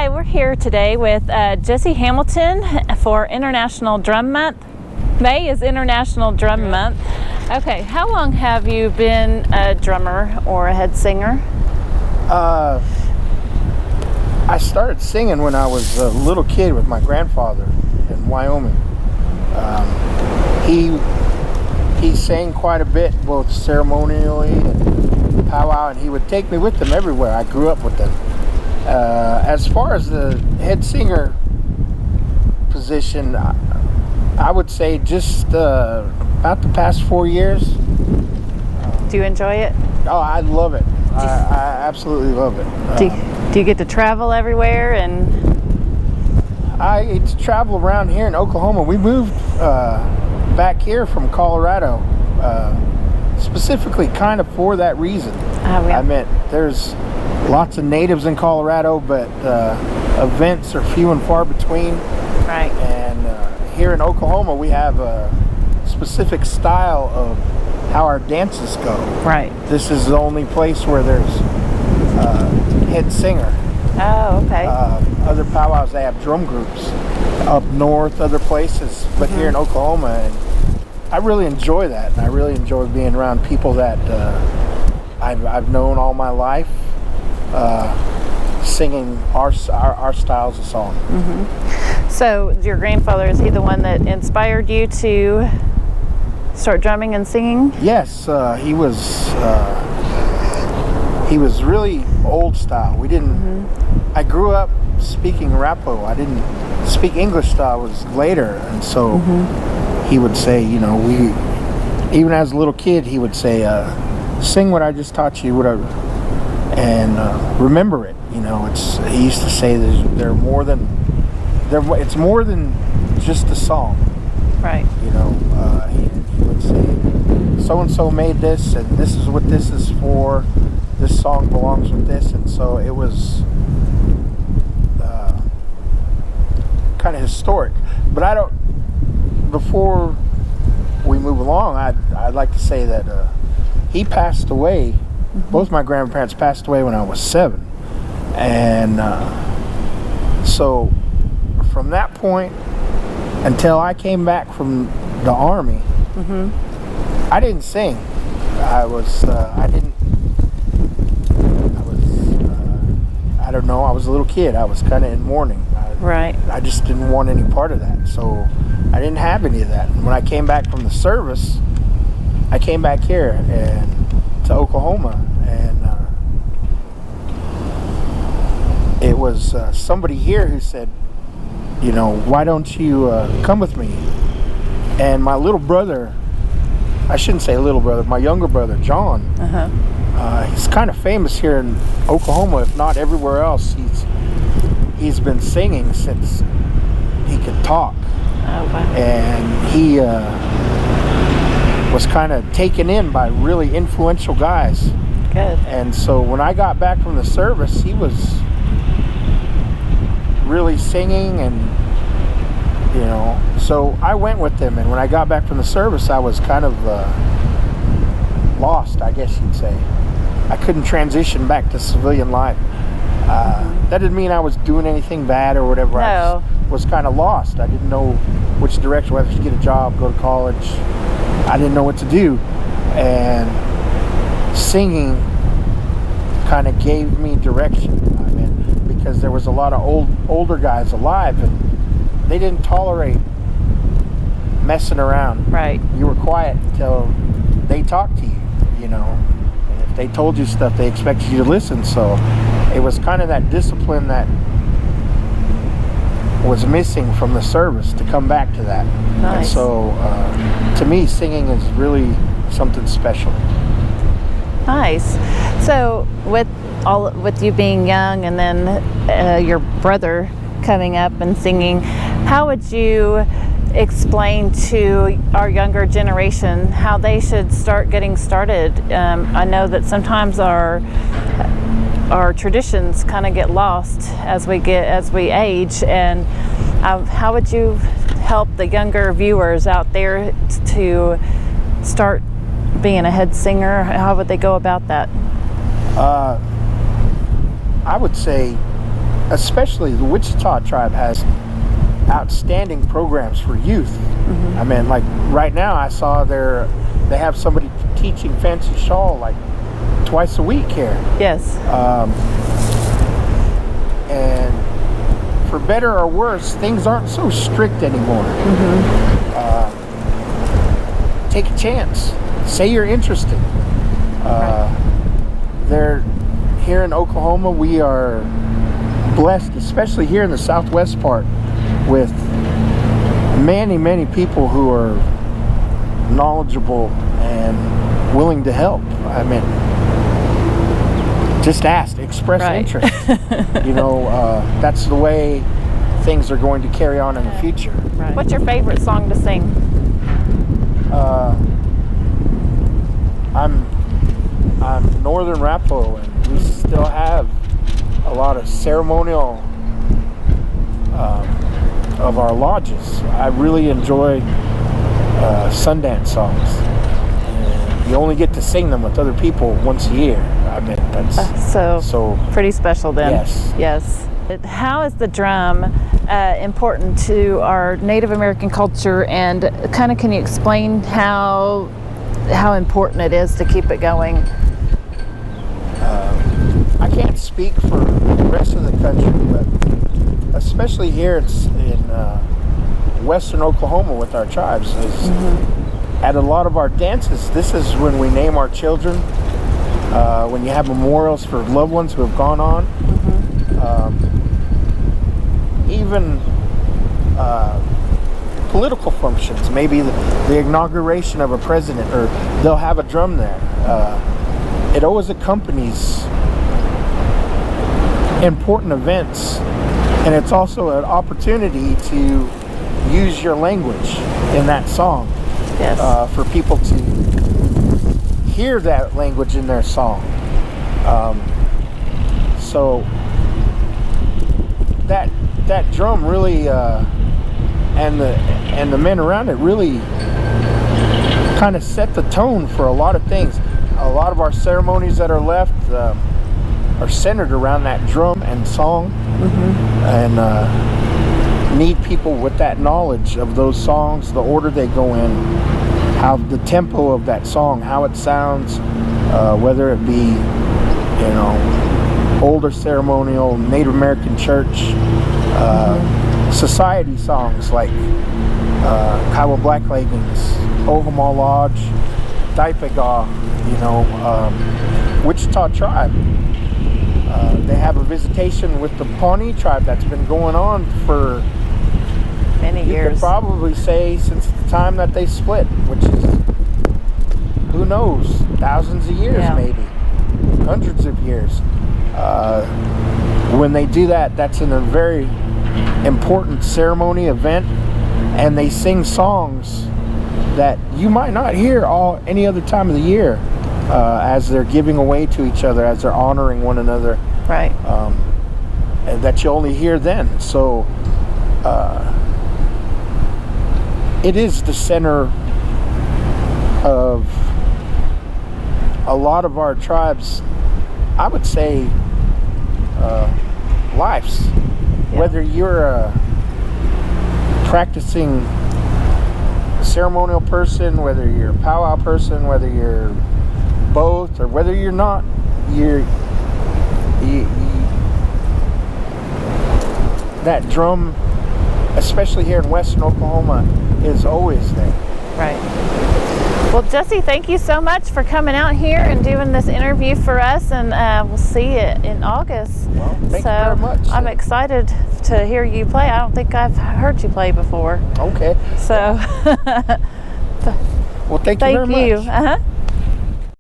Hi, we're here today with Jesse Hamilton for International Drum Month. May is International Drum Month. Okay, how long have you been a drummer or a head singer? I started singing when I was a little kid with my grandfather in Wyoming. He sang quite a bit, both ceremonially and powwow, and he would take me with him everywhere. I grew up with them. As far as the head singer position, I would say just about the past 4 years. Do you enjoy it? Oh, I love it. I absolutely love it. Do you get to travel everywhere? And I get to travel around here in Oklahoma. We moved back here from Colorado, specifically kind of for that reason. I meant there's lots of natives in Colorado, but events are few and far between. Right. And here in Oklahoma, we have a specific style of how our dances go. Right. This is the only place where there's head singer. Oh, okay. Other powwows, they have drum groups up north, other places, but here in Oklahoma, and I really enjoy that. And I really enjoy being around people that I've known all my life, singing our styles of song. So your grandfather, is he the one that inspired you to start drumming and singing? Yes, he was really old style. We didn't. I grew up speaking Arapaho. I didn't speak English style. It was later, and so he would say, even as a little kid, he would say, "Sing what I just taught you, whatever, and remember it." He used to say, it's more than just a song." Right. He would say, so and so made this, and this is what this is for. This song belongs with this, and so it was kind of historic. But before we move along, I'd like to say that he passed away. Both my grandparents passed away when I was 7, and so from that point until I came back from the Army, I didn't sing. I don't know, I was a little kid. I was kind of in mourning. Right. I just didn't want any part of that. So I didn't have any of that. And when I came back from the service, I came back here to Oklahoma, and it was somebody here who said, why don't you come with me? And my little brother, I shouldn't say little brother, my younger brother, John, he's kind of famous here in Oklahoma, if not everywhere else. He's been singing since he could talk. Oh, wow. And he was kind of taken in by really influential guys. Good. And so when I got back from the service, he was really singing, and so I went with them. And when I got back from the service, I was kind of lost, I guess you'd say. I couldn't transition back to civilian life. That didn't mean I was doing anything bad or whatever. No. I just was kind of lost. I didn't know which direction, whether to get a job, go to college. I didn't know what to do. And singing kind of gave me direction. Because there was a lot of older guys alive, and they didn't tolerate messing around. Right. You were quiet until they talked to you, and if they told you stuff, they expected you to listen. So it was kind of that discipline that was missing from the service to come back to that. Nice. And so to me, singing is really something special. Nice. So with you being young, and then your brother coming up and singing, how would you explain to our younger generation how they should start getting started? I know that sometimes our traditions kind of get lost as we age, and how would you help the younger viewers out there to start being a head singer? How would they go about that? I would say especially the Wichita tribe has outstanding programs for youth. I mean, like right now I saw they have somebody teaching fancy shawl like twice a week here. Yes. And for better or worse, things aren't so strict anymore. Take a chance. Say you're interested. They're here in Oklahoma. We are blessed, especially here in the southwest part, with many people who are knowledgeable and willing to help. I mean, just ask, express interest. You know, that's the way things are going to carry on in the future. Right. What's your favorite song to sing? I'm Northern Rapo, and we still have a lot of ceremonial of our lodges. I really enjoy Sundance songs. And you only get to sing them with other people once a year. I mean, that's so pretty special then. Yes. Yes. How is the drum important to our Native American culture, and kind of can you explain how important it is to keep it going? I can't speak for the rest of the country, but especially here in western Oklahoma with our tribes, at a lot of our dances, this is when we name our children, when you have memorials for loved ones who have gone on, even political functions, maybe the inauguration of a president, or they'll have a drum there. It always accompanies important events, and it's also an opportunity to use your language in that song. Yes. For people to hear that language in their song. So that drum really and the men around it really kind of set the tone for a lot of things. A lot of our ceremonies that are left are centered around that drum and song, and need people with that knowledge of those songs, the order they go in, how the tempo of that song, how it sounds, whether it be, you know, older ceremonial Native American church, society songs like Kiowa Black Leggings, Omaha Lodge, Daipaga, you know, Wichita tribe. They have a visitation with the Pawnee tribe that's been going on for many years. You could probably say since the time that they split, which is, who knows, thousands of years, maybe hundreds of years. When they do that, that's in a very important ceremony event, and they sing songs that you might not hear any other time of the year, as they're giving away to each other, as they're honoring one another. Right. And that you only hear then. So it is the center of a lot of our tribes, I would say, lives. Whether you're a practicing ceremonial person, whether you're a powwow person, whether you're both, or whether you're not, that drum, especially here in western Oklahoma, is always there. Right. Well, Jesse, thank you so much for coming out here and doing this interview for us, and we'll see you in August. Well, thank you very much. I'm excited to hear you play. I don't think I've heard you play before. Okay. So, well, thank you very much. Thank you.